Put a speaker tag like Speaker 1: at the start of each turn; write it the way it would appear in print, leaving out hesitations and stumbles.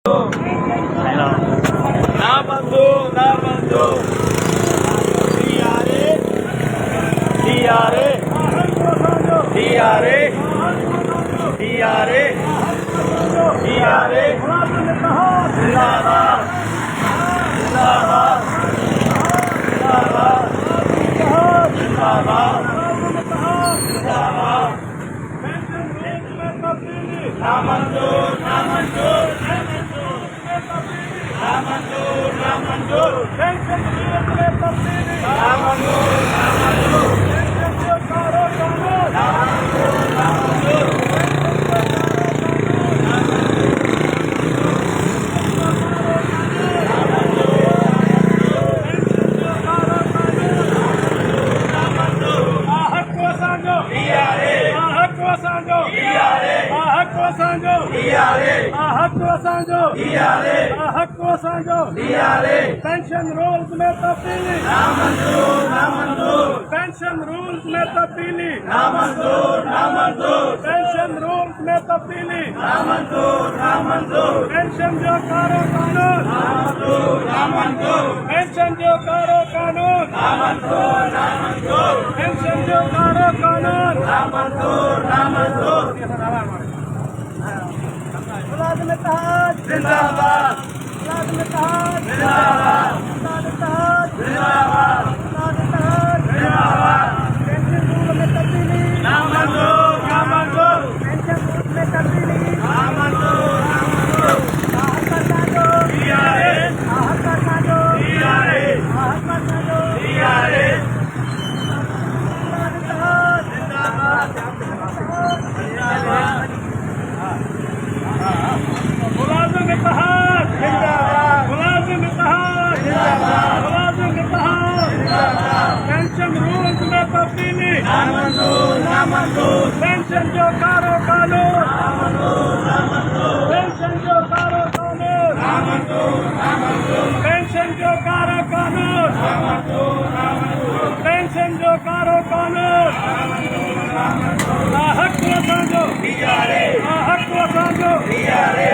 Speaker 1: Namandu, Namandu. DRA, DRA, DRA, DRA, DRA. Zindabad, Zindabad, Zindabad, Zindabad, Zindabad. Namandu, Namandu, Namandu, Namandu, Namandu, pension rules में तब्दीली, pension rules में तब्दीली, pension rules में तब्दीली, pension जो कारो कानून, पेंशन जो कारो कानून, पेंशन जो कारो कानून, मुलाजिम इत्तेहाद जिंदाबाद, मुलाजिम इत्तेहाद जिंदाबाद, मुलाजिम इत्तेहाद जिंदाबाद, मुलाजिम इत्तेहाद जिंदाबाद। पेंशन रूल में तब्दीली, नामंजूर, नामंजूर। पेंशन रूल में तब्दीली, नामंजूर, नामंजूर। आहत का साजो DRA, आहत का साजो DRA, आहत का साजो DRA। मुलाजिम इत्तेहाद जिंदाबाद, जिंदाबाद। मुलाजिम इत्तेहाद जिंदाबाद, मुलाजिम इत्तेहाद जिंदाबाद, मुलाजिम इत्तेहाद जिंदाबाद। पेंशन रूल्स में तब्दीली, नामंजूर, नामंजूर। पेंशन जो कारो कानून, पेंशन जो कारो कानून, पेंशन जो कारो कानून, पेंशन जो कारो कानून। आहत को समझो DRA, आहत को समझो DRA।